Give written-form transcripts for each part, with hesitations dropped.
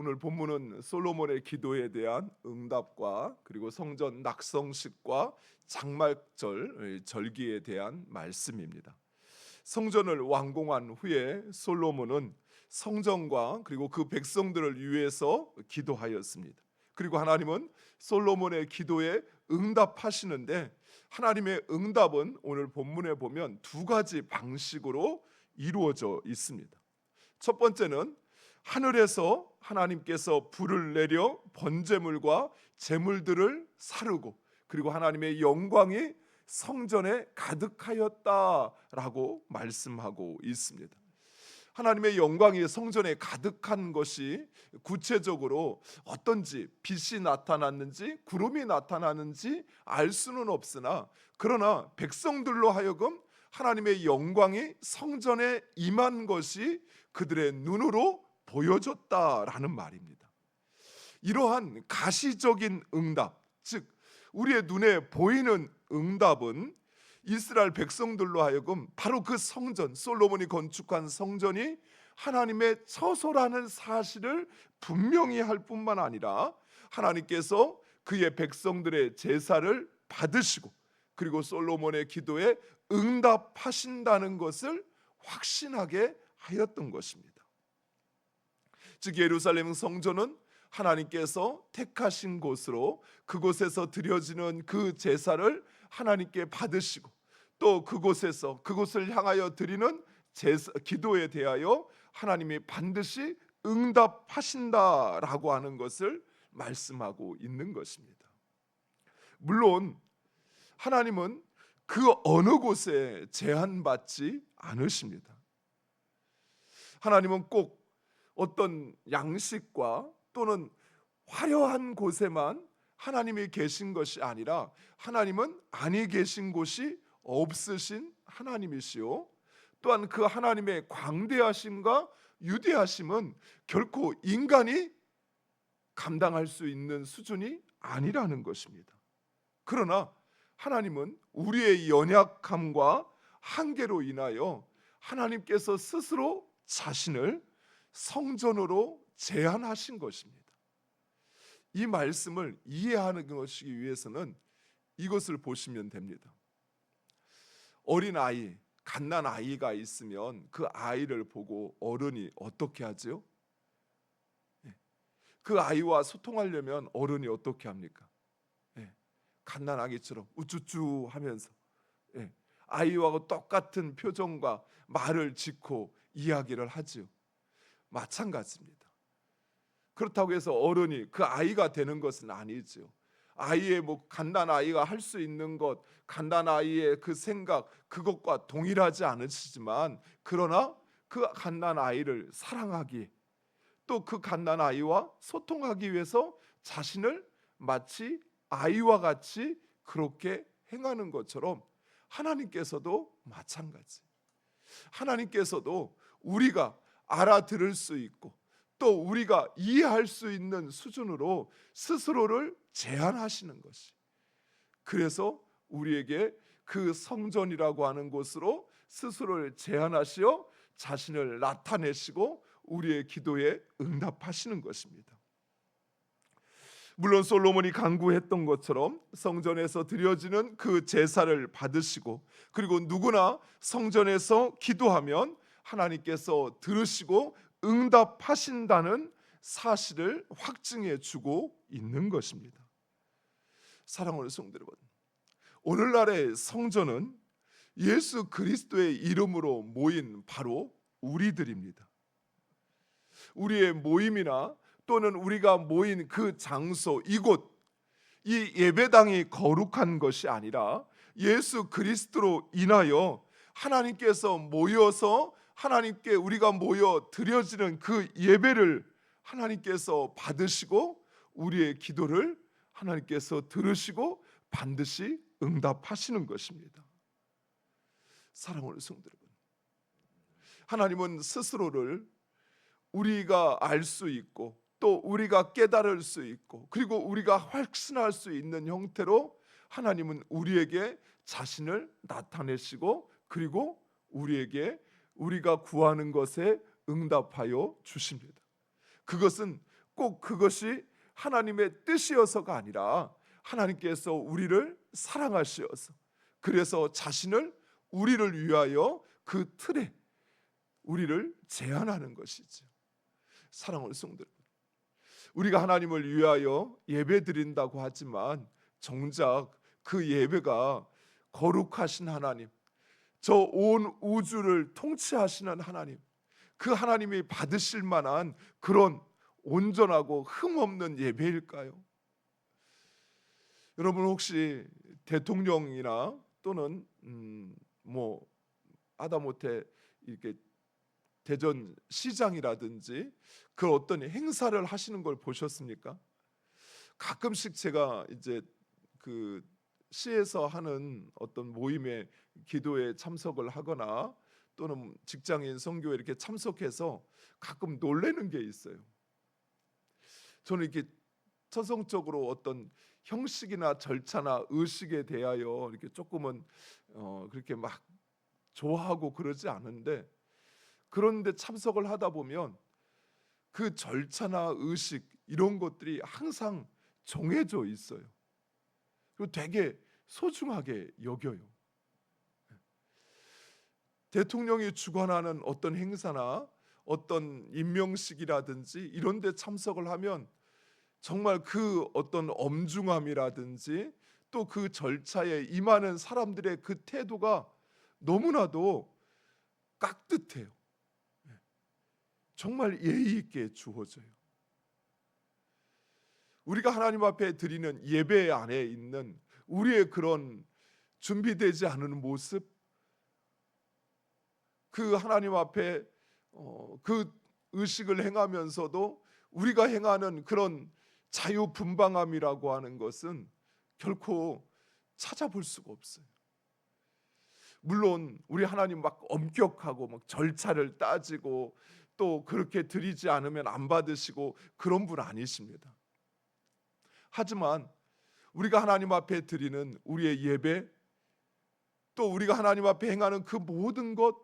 오늘 본문은 솔로몬의 기도에 대한 응답과 그리고 성전 낙성식과 장막절 절기에 대한 말씀입니다. 성전을 완공한 후에 솔로몬은 성전과 그리고 그 백성들을 위해서 기도하였습니다. 그리고 하나님은 솔로몬의 기도에 응답하시는데, 하나님의 응답은 오늘 본문에 보면 두 가지 방식으로 이루어져 있습니다. 첫 번째는 하늘에서 하나님께서 불을 내려 번제물과 제물들을 사르고, 그리고 하나님의 영광이 성전에 가득하였다라고 말씀하고 있습니다. 하나님의 영광이 성전에 가득한 것이 구체적으로 어떤지, 빛이 나타났는지 구름이 나타나는지 알 수는 없으나, 그러나 백성들로 하여금 하나님의 영광이 성전에 임한 것이 그들의 눈으로 보여졌다라는 말입니다. 이러한 가시적인 응답, 즉 우리의 눈에 보이는 응답은 이스라엘 백성들로 하여금 바로 그 성전, 솔로몬이 건축한 성전이 하나님의 처소라는 사실을 분명히 할 뿐만 아니라, 하나님께서 그의 백성들의 제사를 받으시고 그리고 솔로몬의 기도에 응답하신다는 것을 확신하게 하였던 것입니다. 즉 예루살렘 성전은 하나님께서 택하신 곳으로, 그곳에서 드려지는 그 제사를 하나님께 받으시고, 또 그곳을 향하여 드리는 기도에 대하여 하나님이 반드시 응답하신다라고 하는 것을 말씀하고 있는 것입니다. 물론 하나님은 그 어느 곳에 제한받지 않으십니다. 하나님은 꼭 어떤 양식과 또는 화려한 곳에만 하나님이 계신 것이 아니라, 하나님은 아니 계신 곳이 없으신 하나님이시요, 또한 그 하나님의 광대하심과 유대하심은 결코 인간이 감당할 수 있는 수준이 아니라는 것입니다. 그러나 하나님은 우리의 연약함과 한계로 인하여 하나님께서 스스로 자신을 성전으로 제한하신 것입니다. 이 말씀을 이해하는 것이기 위해서는 이것을 보시면 됩니다. 어린 아이, 갓난 아이가 있으면 그 아이를 보고 어른이 어떻게 하죠? 그 아이와 소통하려면 어른이 어떻게 합니까? 갓난 아기처럼 우쭈쭈 하면서 아이와 똑같은 표정과 말을 짓고 이야기를 하죠. 마찬가지입니다. 그렇다고 해서 어른이 그 아이가 되는 것은 아니죠. 아이의 갓난 아이가 할 수 있는 것, 갓난 아이의 그 생각, 그것과 동일하지 않으시지만, 그러나 그 갓난 아이를 사랑하기, 또 그 갓난 아이와 소통하기 위해서 자신을 마치 아이와 같이 그렇게 행하는 것처럼, 하나님께서도 마찬가지. 하나님께서도 우리가 알아들을 수 있고 또 우리가 이해할 수 있는 수준으로 스스로를 제한하시는 것이, 그래서 우리에게 그 성전이라고 하는 곳으로 스스로를 제한하시어 자신을 나타내시고 우리의 기도에 응답하시는 것입니다. 물론 솔로몬이 간구했던 것처럼 성전에서 드려지는 그 제사를 받으시고, 그리고 누구나 성전에서 기도하면 하나님께서 들으시고 응답하신다는 사실을 확증해 주고 있는 것입니다. 사랑하는 성도 여러분, 오늘날의 성전은 예수 그리스도의 이름으로 모인 바로 우리들입니다. 우리의 모임이나 또는 우리가 모인 그 장소, 이곳, 이 예배당이 거룩한 것이 아니라 예수 그리스도로 인하여 하나님께서 모여서 하나님께 우리가 모여 드려지는 그 예배를 하나님께서 받으시고 우리의 기도를 하나님께서 들으시고 반드시 응답하시는 것입니다. 사랑하는 성도 여러분, 하나님은 스스로를 우리가 알 수 있고 또 우리가 깨달을 수 있고 그리고 우리가 확신할 수 있는 형태로 하나님은 우리에게 자신을 나타내시고 그리고 우리에게 우리가 구하는 것에 응답하여 주십니다. 그것은 꼭 그것이 하나님의 뜻이어서가 아니라 하나님께서 우리를 사랑하시어서, 그래서 자신을 우리를 위하여 그 틀에 우리를 제한하는 것이죠. 사랑하는 성도 여러분, 우리가 하나님을 위하여 예배 드린다고 하지만 정작 그 예배가 거룩하신 하나님, 저 온 우주를 통치하시는 하나님, 그 하나님이 받으실 만한 그런 온전하고 흠없는 예배일까요? 여러분 혹시 대통령이나 또는 뭐 하다못해 이렇게 대전 시장이라든지 그 어떤 행사를 하시는 걸 보셨습니까? 가끔씩 제가 이제 그 시에서 하는 어떤 모임에 기도에 참석을 하거나 또는 직장인 선교에 이렇게 참석해서 가끔 놀라는 게 있어요. 저는 이렇게 천성적으로 어떤 형식이나 절차나 의식에 대하여 이렇게 조금은 그렇게 막 좋아하고 그러지 않은데, 그런데 참석을 하다 보면 그 절차나 의식 이런 것들이 항상 정해져 있어요. 그리고 되게 소중하게 여겨요. 대통령이 주관하는 어떤 행사나 어떤 임명식이라든지 이런 데 참석을 하면 정말 그 어떤 엄중함이라든지 또 그 절차에 임하는 사람들의 그 태도가 너무나도 깍듯해요. 정말 예의 있게 주어져요. 우리가 하나님 앞에 드리는 예배 안에 있는 우리의 그런 준비되지 않은 모습, 그 하나님 앞에 그 의식을 행하면서도 우리가 행하는 그런 자유분방함이라고 하는 것은 결코 찾아볼 수가 없어요. 물론 우리 하나님 막 엄격하고 막 절차를 따지고 또 그렇게 드리지 않으면 안 받으시고 그런 분 아니십니다. 하지만 우리가 하나님 앞에 드리는 우리의 예배, 또 우리가 하나님 앞에 행하는 그 모든 것,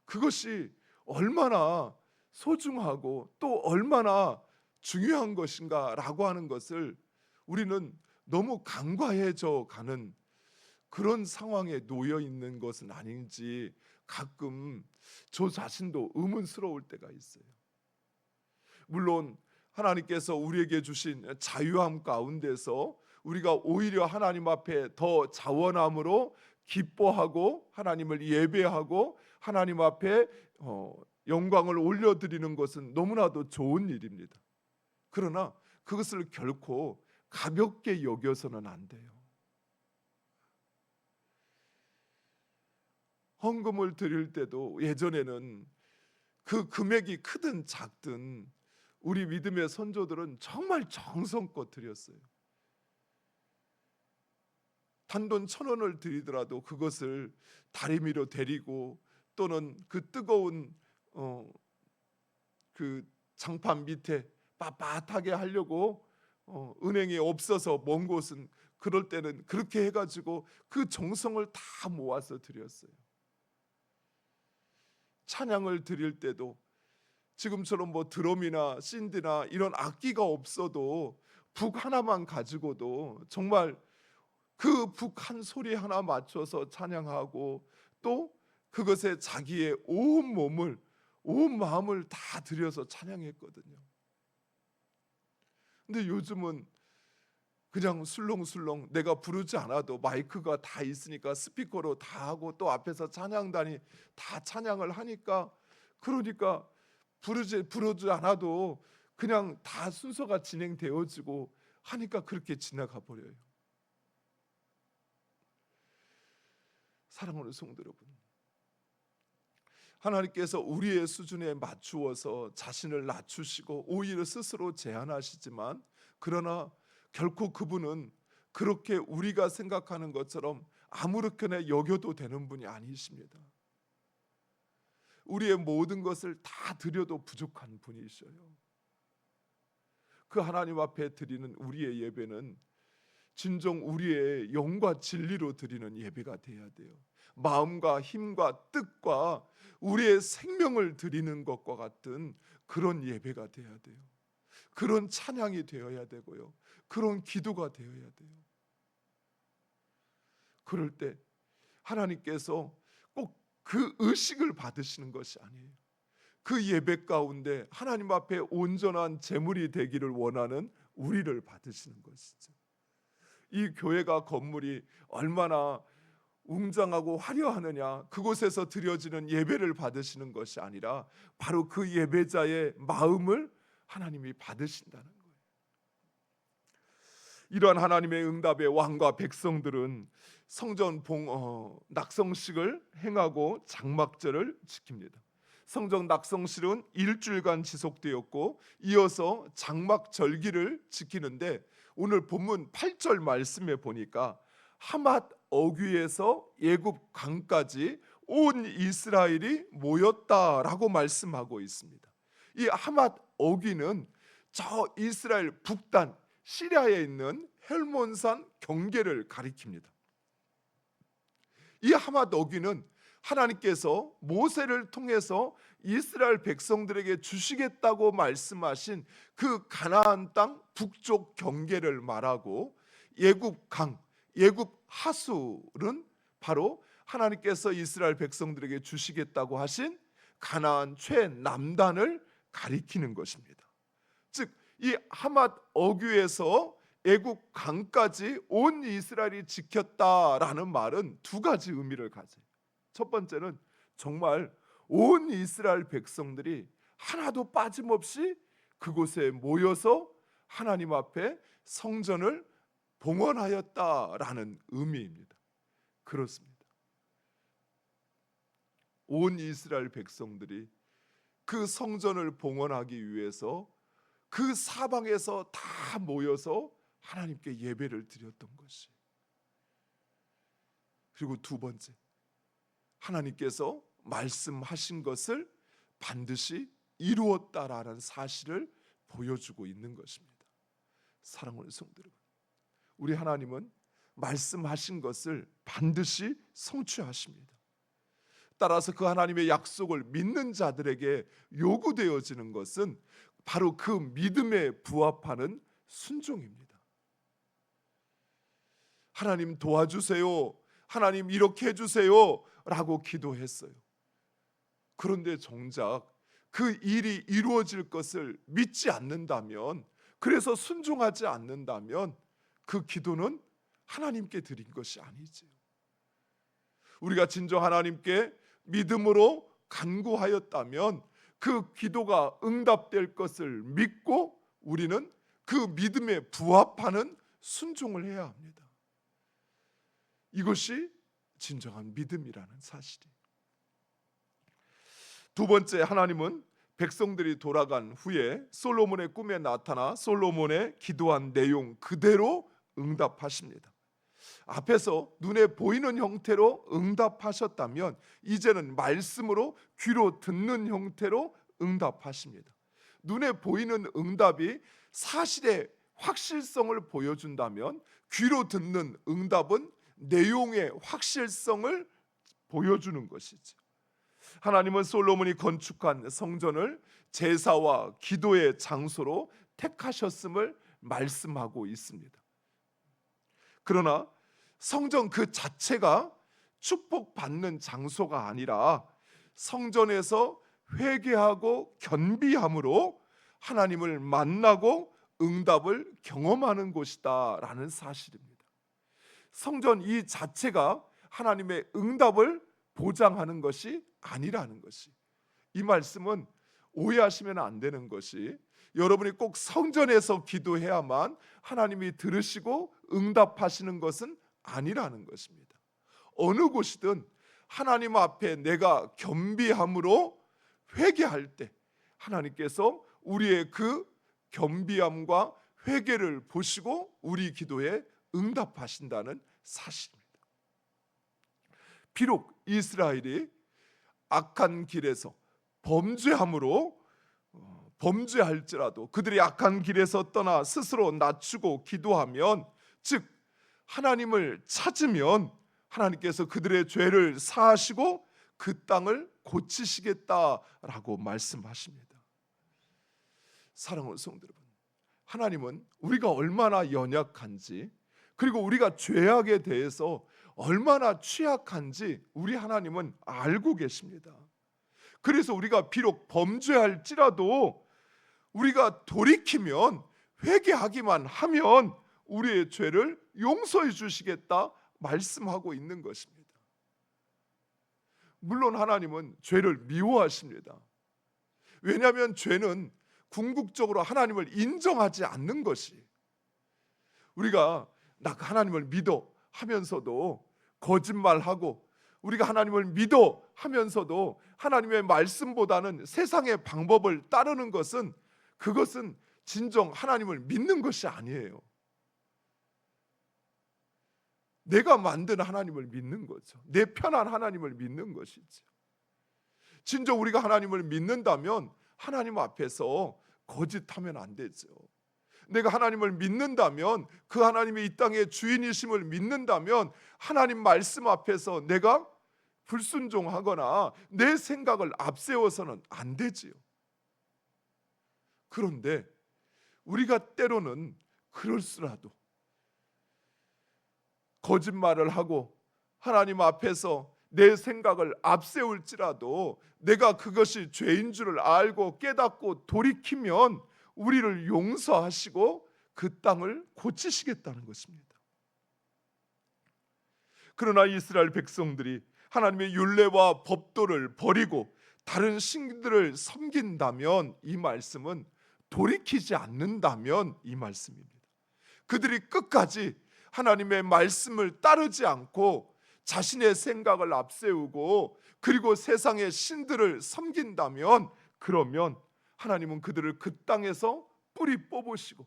그것이 얼마나 소중하고 또 얼마나 중요한 것인가라고 하는 것을 우리는 너무 간과해져 가는 그런 상황에 놓여 있는 것은 아닌지 가끔 저 자신도 의문스러울 때가 있어요. 물론 하나님께서 우리에게 주신 자유함 가운데서 우리가 오히려 하나님 앞에 더 자원함으로 기뻐하고 하나님을 예배하고 하나님 앞에 영광을 올려드리는 것은 너무나도 좋은 일입니다. 그러나 그것을 결코 가볍게 여겨서는 안 돼요. 헌금을 드릴 때도 예전에는 그 금액이 크든 작든 우리 믿음의 선조들은 정말 정성껏 드렸어요. 단돈 1,000원을 드리더라도 그것을 다리미로 데리고 또는 그 뜨거운 그 장판 밑에 빳빳하게 하려고 은행이 없어서 먼 곳은 그럴 때는 그렇게 해가지고 그 정성을 다 모아서 드렸어요. 찬양을 드릴 때도 지금처럼 뭐 드럼이나 신디나 이런 악기가 없어도 북 하나만 가지고도 정말 그 북 한 소리 하나 맞춰서 찬양하고 또 그것에 자기의 온 몸을 온 마음을 다 들여서 찬양했거든요. 근데 요즘은 그냥 술렁술렁 내가 부르지 않아도 마이크가 다 있으니까 스피커로 다 하고 또 앞에서 찬양단이 다 찬양을 하니까, 그러니까 부르지 않아도 그냥 다 순서가 진행되어지고 하니까 그렇게 지나가 버려요. 사랑하는 성도 여러분, 하나님께서 우리의 수준에 맞추어서 자신을 낮추시고 오히려 스스로 제한하시지만, 그러나 결코 그분은 그렇게 우리가 생각하는 것처럼 아무렇게나 여겨도 되는 분이 아니십니다. 우리의 모든 것을 다 드려도 부족한 분이셔요. 그 하나님 앞에 드리는 우리의 예배는 진정 우리의 영과 진리로 드리는 예배가 돼야 돼요. 마음과 힘과 뜻과 우리의 생명을 드리는 것과 같은 그런 예배가 돼야 돼요. 그런 찬양이 되어야 되고요. 그런 기도가 되어야 돼요. 그럴 때 하나님께서 꼭 그 의식을 받으시는 것이 아니에요. 그 예배 가운데 하나님 앞에 온전한 제물이 되기를 원하는 우리를 받으시는 것이죠. 이 교회가 건물이 얼마나 웅장하고 화려하느냐, 그곳에서 드려지는 예배를 받으시는 것이 아니라 바로 그 예배자의 마음을 하나님이 받으신다는 거예요. 이러한 하나님의 응답에 왕과 백성들은 성전 낙성식을 행하고 장막절을 지킵니다. 성전 낙성식은 일주일간 지속되었고 이어서 장막절기를 지키는데, 오늘 본문 8절 말씀에 보니까 하맛 어귀에서 애굽 강까지 온 이스라엘이 모였다라고 말씀하고 있습니다. 이 하맛 어귀는 저 이스라엘 북단 시리아에 있는 헬몬산 경계를 가리킵니다. 이 하맛 어귀는 하나님께서 모세를 통해서 이스라엘 백성들에게 주시겠다고 말씀하신 그 가나안 땅 북쪽 경계를 말하고, 애굽 강, 애굽 하술은 바로 하나님께서 이스라엘 백성들에게 주시겠다고 하신 가나안 최남단을 가리키는 것입니다. 즉 이 하맛 어귀에서 애굽 강까지 온 이스라엘이 지켰다라는 말은 두 가지 의미를 가져요. 첫 번째는 정말 온 이스라엘 백성들이 하나도 빠짐없이 그곳에 모여서 하나님 앞에 성전을 봉헌하였다라는 의미입니다. 그렇습니다. 온 이스라엘 백성들이 그 성전을 봉헌하기 위해서 그 사방에서 다 모여서 하나님께 예배를 드렸던 것이. 그리고 두 번째, 하나님께서 말씀하신 것을 반드시 이루었다라는 사실을 보여주고 있는 것입니다. 사랑하는 성도 여러분, 우리 하나님은 말씀하신 것을 반드시 성취하십니다. 따라서 그 하나님의 약속을 믿는 자들에게 요구되어지는 것은 바로 그 믿음에 부합하는 순종입니다. 하나님 도와주세요, 하나님 이렇게 해주세요 라고 기도했어요. 그런데 정작 그 일이 이루어질 것을 믿지 않는다면, 그래서 순종하지 않는다면 그 기도는 하나님께 드린 것이 아니지요. 우리가 진정 하나님께 믿음으로 간구하였다면 그 기도가 응답될 것을 믿고 우리는 그 믿음에 부합하는 순종을 해야 합니다. 이것이 진정한 믿음이라는 사실이에요. 두 번째, 하나님은 백성들이 돌아간 후에 솔로몬의 꿈에 나타나 솔로몬의 기도한 내용 그대로 응답하십니다. 앞에서 눈에 보이는 형태로 응답하셨다면 이제는 말씀으로 귀로 듣는 형태로 응답하십니다. 눈에 보이는 응답이 사실의 확실성을 보여준다면, 귀로 듣는 응답은 내용의 확실성을 보여주는 것이죠. 하나님은 솔로몬이 건축한 성전을 제사와 기도의 장소로 택하셨음을 말씀하고 있습니다. 그러나 성전 그 자체가 축복받는 장소가 아니라 성전에서 회개하고 겸비함으로 하나님을 만나고 응답을 경험하는 곳이다라는 사실입니다. 성전 이 자체가 하나님의 응답을 보장하는 것이 아니라는 것이, 이 말씀은 오해하시면 안 되는 것이, 여러분이 꼭 성전에서 기도해야만 하나님이 들으시고 응답하시는 것은 아니라는 것입니다. 어느 곳이든 하나님 앞에 내가 겸비함으로 회개할 때 하나님께서 우리의 그 겸비함과 회개를 보시고 우리 기도에 응답하신다는 사실입니다. 비록 이스라엘이 악한 길에서 범죄할지라도 그들이 악한 길에서 떠나 스스로 낮추고 기도하면, 즉 하나님을 찾으면 하나님께서 그들의 죄를 사하시고 그 땅을 고치시겠다라고 말씀하십니다. 사랑하는 성도 여러분, 하나님은 우리가 얼마나 연약한지, 그리고 우리가 죄악에 대해서 얼마나 취약한지 우리 하나님은 알고 계십니다. 그래서 우리가 비록 범죄할지라도 우리가 돌이키면, 회개하기만 하면 우리의 죄를 용서해 주시겠다 말씀하고 있는 것입니다. 물론 하나님은 죄를 미워하십니다. 왜냐하면 죄는 궁극적으로 하나님을 인정하지 않는 것이, 우리가 나 하나님을 믿어 하면서도 거짓말하고, 우리가 하나님을 믿어 하면서도 하나님의 말씀보다는 세상의 방법을 따르는 것은, 그것은 진정 하나님을 믿는 것이 아니에요. 내가 만든 하나님을 믿는 거죠. 내 편한 하나님을 믿는 것이죠. 진정 우리가 하나님을 믿는다면 하나님 앞에서 거짓하면 안 되죠. 내가 하나님을 믿는다면, 그 하나님이 이 땅의 주인이심을 믿는다면 하나님 말씀 앞에서 내가 불순종하거나 내 생각을 앞세워서는 안 되지요. 그런데 우리가 때로는 그럴수라도 거짓말을 하고 하나님 앞에서 내 생각을 앞세울지라도 내가 그것이 죄인 줄을 알고 깨닫고 돌이키면 우리를 용서하시고 그 땅을 고치시겠다는 것입니다. 그러나 이스라엘 백성들이 하나님의 율례와 법도를 버리고 다른 신들을 섬긴다면, 이 말씀은 돌이키지 않는다면 이 말씀입니다. 그들이 끝까지 하나님의 말씀을 따르지 않고 자신의 생각을 앞세우고 그리고 세상의 신들을 섬긴다면, 그러면 하나님은 그들을 그 땅에서 뿌리 뽑으시고,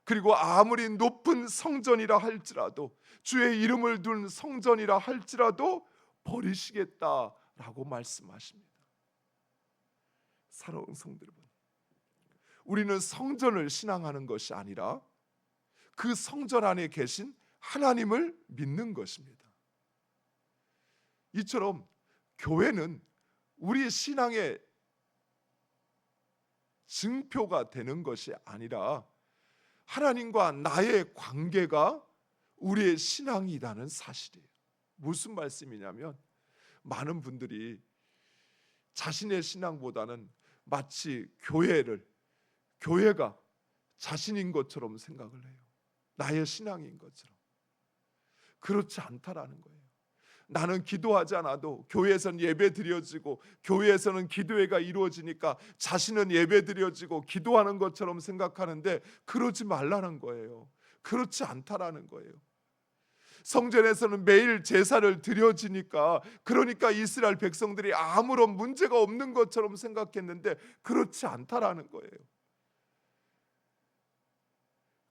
그리고 아무리 높은 성전이라 할지라도, 주의 이름을 둔 성전이라 할지라도 버리시겠다라고 말씀하십니다. 사랑하는 성도 여러분, 우리는 성전을 신앙하는 것이 아니라 그 성전 안에 계신 하나님을 믿는 것입니다. 이처럼 교회는 우리 신앙의 증표가 되는 것이 아니라 하나님과 나의 관계가 우리의 신앙이라는 사실이에요. 무슨 말씀이냐면, 많은 분들이 자신의 신앙보다는 마치 교회가 자신인 것처럼 생각을 해요. 나의 신앙인 것처럼. 그렇지 않다라는 거예요. 나는 기도하지 않아도 교회에서는 예배 드려지고, 교회에서는 기도회가 이루어지니까 자신은 예배 드려지고 기도하는 것처럼 생각하는데, 그러지 말라는 거예요. 그렇지 않다라는 거예요. 성전에서는 매일 제사를 드려지니까, 그러니까 이스라엘 백성들이 아무런 문제가 없는 것처럼 생각했는데 그렇지 않다라는 거예요.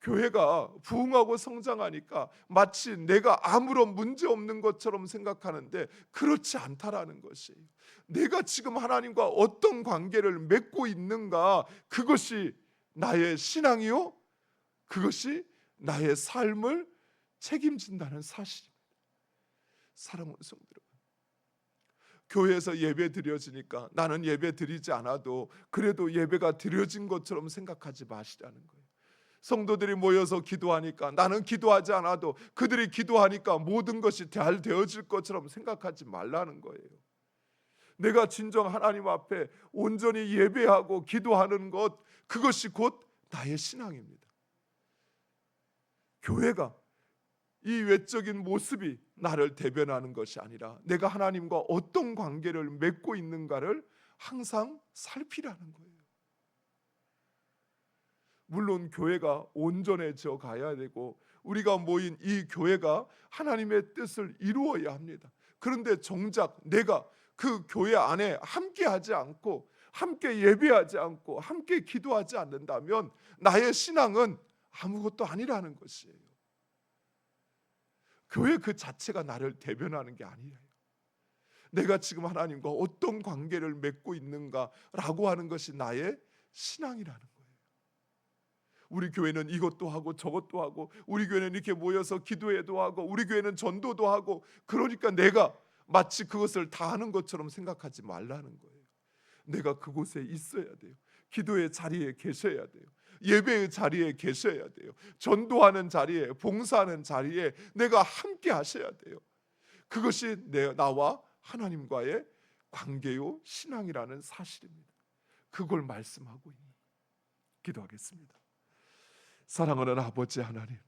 교회가 부흥하고 성장하니까 마치 내가 아무런 문제 없는 것처럼 생각하는데 그렇지 않다라는 것이에요. 내가 지금 하나님과 어떤 관계를 맺고 있는가, 그것이 나의 신앙이요, 그것이 나의 삶을 책임진다는 사실입니다. 사랑하는 성도 여러분, 교회에서 예배 드려지니까 나는 예배 드리지 않아도 그래도 예배가 드려진 것처럼 생각하지 마시라는 거예요. 성도들이 모여서 기도하니까 나는 기도하지 않아도 그들이 기도하니까 모든 것이 잘 되어질 것처럼 생각하지 말라는 거예요. 내가 진정 하나님 앞에 온전히 예배하고 기도하는 것, 그것이 곧 나의 신앙입니다. 교회가 이 외적인 모습이 나를 대변하는 것이 아니라 내가 하나님과 어떤 관계를 맺고 있는가를 항상 살피라는 거예요. 물론 교회가 온전해져 가야 되고 우리가 모인 이 교회가 하나님의 뜻을 이루어야 합니다. 그런데 정작 내가 그 교회 안에 함께 하지 않고, 함께 예배하지 않고, 함께 기도하지 않는다면 나의 신앙은 아무것도 아니라는 것이에요. 교회 그 자체가 나를 대변하는 게 아니에요. 내가 지금 하나님과 어떤 관계를 맺고 있는가라고 하는 것이 나의 신앙이라는 거예요. 우리 교회는 이것도 하고 저것도 하고, 우리 교회는 이렇게 모여서 기도회도 하고, 우리 교회는 전도도 하고, 그러니까 내가 마치 그것을 다 하는 것처럼 생각하지 말라는 거예요. 내가 그곳에 있어야 돼요. 기도의 자리에 계셔야 돼요. 예배의 자리에 계셔야 돼요. 전도하는 자리에, 봉사하는 자리에 내가 함께 하셔야 돼요. 그것이 나와 하나님과의 관계요 신앙이라는 사실입니다. 그걸 말씀하고 있는. 기도하겠습니다. 사랑하는 아버지 하나님,